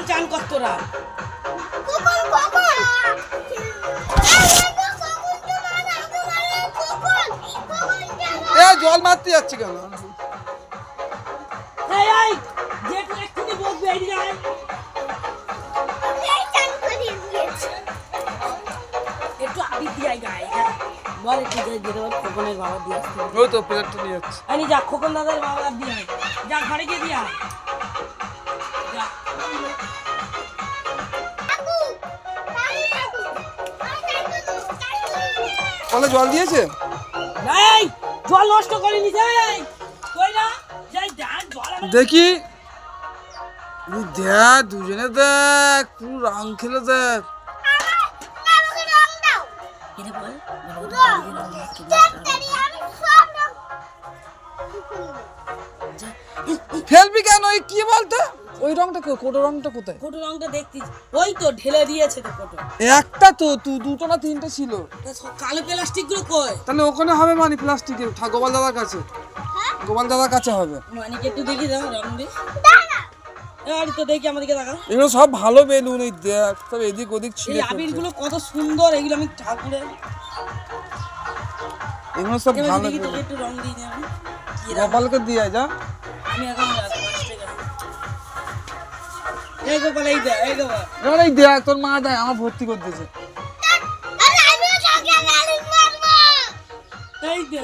চান কর তোরা। জল মারতে যাচ্ছে কেন? একটু আবি দিয়ে গায়ে বল একটু খোকনের বাবা দিয়ে আসতে। ওই তো প্লেটটা নিয়ে যাচ্ছে। আনি যা খোকন দাদার বাবা দিয়ে যা ঘরে গিয়ে দিয়া যা। কলে জল দিয়েছে? এই জল নষ্ট করিনি যাই কই না যাই জল দেখি দেখ দুজনে দেখ পুরো রং খেলে দেখ। ফেলবি কেন? ওই কি বলতো ওই রংটা কোটো রংটা কোথায়? কোটো রংটা দেখতিস ওই তো ঢেলে দিয়েছে তো কোটো। একটা তো দুটো না তিনটে ছিল। কালো প্লাস্টিক গুলো কই? তাহলে ওখানে হবে মানে প্লাস্টিকের গোপাল দাদার কাছে। গোপাল দাদার কাছে হবে। মানিকে একটু দেখি দাও রং দি আর তো দেখি আমাদেরকে দেখা। এগুলো সব ভালো বেলুন এই দেখ সব এদিক ওদিক ছিঁড়ে এই আবির গুলো কত সুন্দর এগুলো আমি ঠাকুরে এগুলো সব ভালো দেখি তোকে একটু রং দিয়ে দেব। গোপালকে দিয়ে যা। আমি এখন এই গোপাল এই দে এই গোপাল এই দেখ তোর মা দেয় আমার ভর্তি করে দিয়েছে। এই দে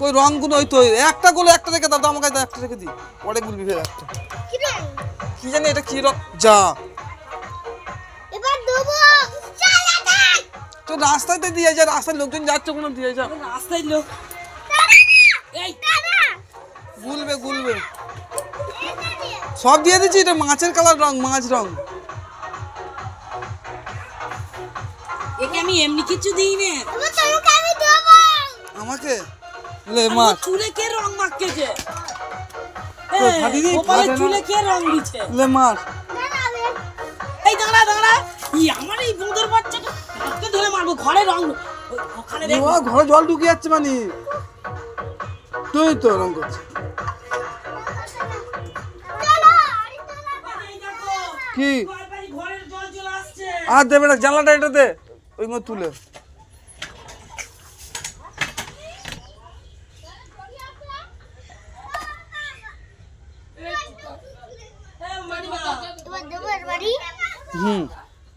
কই রংগুলো ওই তো একটা গুলো একটা রেখে দাও আমাকে একটা রেখে দি পরে গুলবি ফের একটা কি জানি এটা কি রং যা এবার দেবো তো রাস্তাতে দিয়ে যা রাস্তার লোকজন যাচ্ছে কোনো দিয়ে যা রাস্তায় লোক এই গুলবে গুলবে সব দিয়ে দিচ্ছি এটা মাছের কালার রং মাছ রং একে আমি এমনি কিছু দিই না এবার তোমাকে আমি দেবো আমাকে লে মাছ চুলে কে রং মাখকেছে ফাটিনি গোপালের চুলে কে রং দিছে লে মাছ এই দাঁড়া দাঁড়া ই আমার এই বন্ধুর বাচ্চাটা হাতকে ধরে মারবো ঘরে রং ওখানে দেখ ঘরে জল ঢুকে যাচ্ছে মানে তুই তো রং করছিস কি ঘরের জল চলে আসছে আর দেবে না জানলাটা এটা দে ওই মত তুলে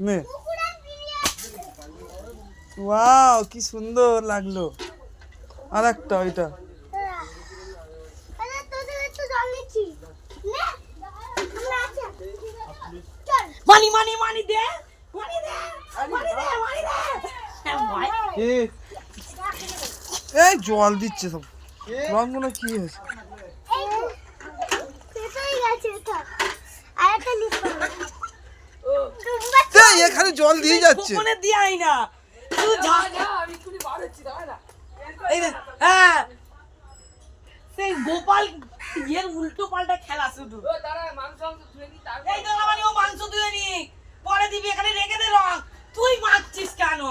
নে ওয়াও কি সুন্দর লাগলো আর একটা ওইটা মানি মানি মানি দে মানি দে মানি দে মানি দে ভাই এই জল দিচ্ছে সব রংগুলো কি হয়েছে এখানে জল দিয়ে যাচ্ছে কোনে দিয়ে আই না তুই যা আমি কুনি বার হচ্ছি দাঁড়া না এই হ্যাঁ সেই গোপাল এর উল্টো পাল্টা খেলা শুধু ও দাঁড়া মাংস ধুয়ে নি তার এই দাঁড়া মানে ও মাংস ধুয়ে নি পরে দিবি এখানে রেখে দে রং তুই মাখছিস কেন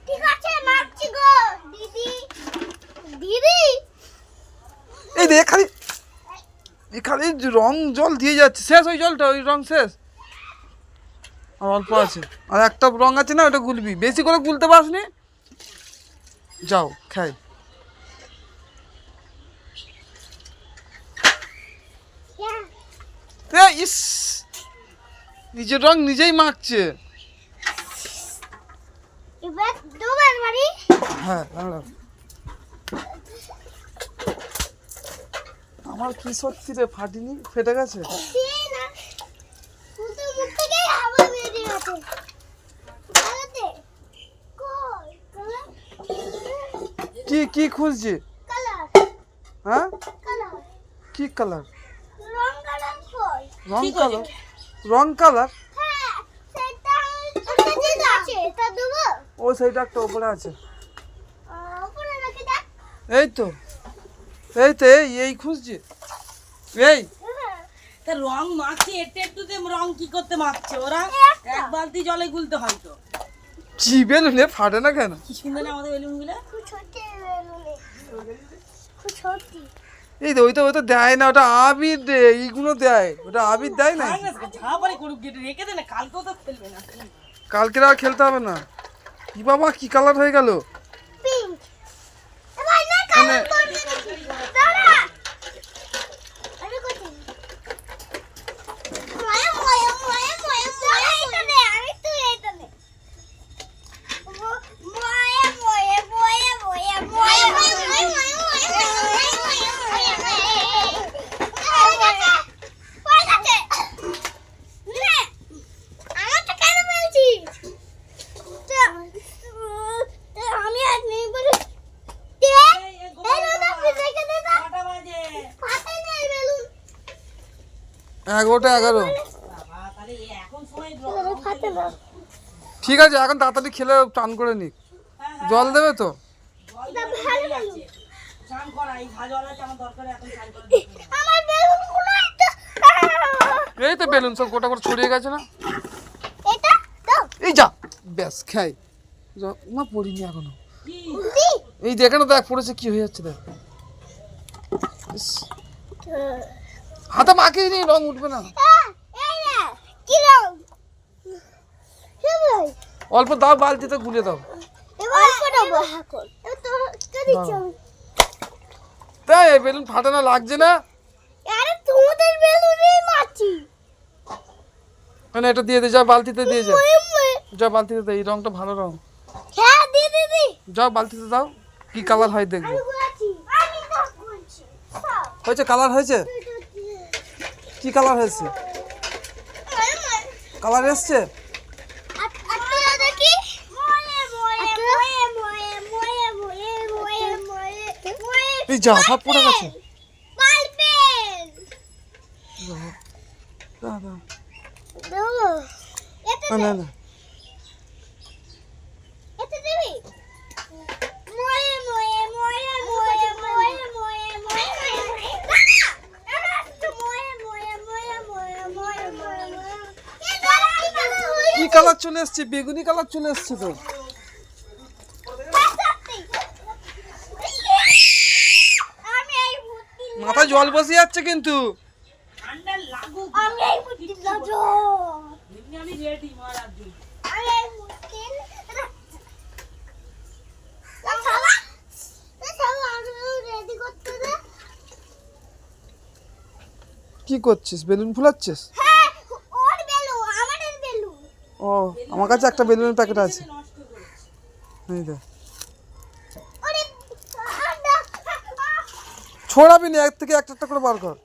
ঠিক আছে মাখছি গো দিদি দিদি এই দেখ এখানে রং জল দিয়ে যাচ্ছে শেষ ওই জলটা ওই রং শেষ আর অল্প আছে আর একটা রং আছে না ওটা গুলবি বেশি করে গুলতে পারসনি যাও খাই ইস নিজের রং নিজেই মাখছে এবার দুবার বাড়ি হ্যাঁ দাঁড়াও আমার কি সত্যি রে ফাটিনি ফেটে গেছে না শুধু মুখ থেকে হাওয়া বেরিয়ে গেছে আরে কই কালার কি কি খুঁজছি কালার হ্যাঁ কালার কি কালার রং কালার কই রং কালার রং কালার হ্যাঁ সেটা ওটা আছে এটা দেবো ও সেইটা একটা উপরে আছে উপরে রেখে দেখ এই তো এই খুঁজছি এই তা রং মাখছে একটু একটুতে রং কি করতে মাখছে ওরা এক বালতি জলে গুলতে হয়তো কি বেলুনে ফাটে না কেন? কি সুন্দর না আমাদের বেলুনগুলো। খুব ছোট বেলুনে খুব ছোট এই তো ওই তো দেয় না, ওটা আবির দে, এইগুলো দেয়, ওটা আবির দেয় না। যা পারে করুক, গেটে রেখে দে না, কালকেও তো খেলবে না। কালকে আর খেলতে হবে না। কি বাবা, কি কালার হয়ে গেল? পিঙ্ক ভাই না কালার করতে দেখি দাঁড়া আমি করতে ময়া ময়া ময়া ময়া ময়া এটা দে আমি তুই এটা দে ময়া ময়া ময়া ময়া ময়া আমি আজ নেই বলে কটা বাজে? 11টা 11। বাবা, তাহলে এখন সময় ঠিক আছে, এখন তাড়াতাড়ি খেলে টান করে নিক। জল দেবে তো? চান করা, এই ঘা জল আছে আমার দরকার, এখন চান করা। আমার বেলুনগুলো এই তো বেলুন সব গোটা করে ছড়িয়ে গেছে না? এটা দাও এই যা, ব্যাস খাই। না পড়িনি এখনো। কি? এই দেখে না, দেখ পড়েছে কি হয়ে যাচ্ছে, দেখ। ইস, হাতে মাখিয়ে নি, রং উঠবে না। এই না কি রং সবাই অল্প দাও, বালতিতে গুলে দাও। এবার অল্প দেবো এখন তো দিচ্ছি আমি তাই এই বেলুন ফাটে না, লাগছে না? আরে তোমাদের বেলুনই মাছি মানে এটা দিয়ে দে, যা বালতিতে দিয়ে যা, যা বালতিতে দে, এই রংটা ভালো রং। হ্যাঁ দিদি যাও বালতিতে দাও, কি কালার হয় দেখবো। আমি বলছি আমি তো বলছি হয়েছে, কালার হয়েছে? কি কালার হয়েছে? কালার এসছে? আচ্ছা দেখি ময়ে ময়ে ময়ে ময়ে ময়ে ময়ে ময়ে ময়ে ময়ে এই যা, সব পড়ে গেছে। পালবেন না না দাও এটা না না, এটা দিবি ময়ে ময়ে ময়ে ময়ে ময়ে ময়ে ময়ে কি কালার চলে এসছে? বেগুনি কালার চলে এসছে তো। মাথায় জল বসে যাচ্ছে কিন্তু। ঠান্ডা লাগুক, আমি এই মুটি লাজো এমনি আমি রেডি মারার জন্য। আমি এই মুটি না শালা আমি রেডি করতে দে কি করছিস? বেলুন ফুলাচ্ছিস? হ্যাঁ ওর বেলু আমাদের বেলু ও, আমার কাছে একটা বেলুনের প্যাকেট আছে। নষ্ট করেছে। এই দেখ, ওরে আন্ডা ছড়াবি না, এক থেকে একটা একটা করে বার কর।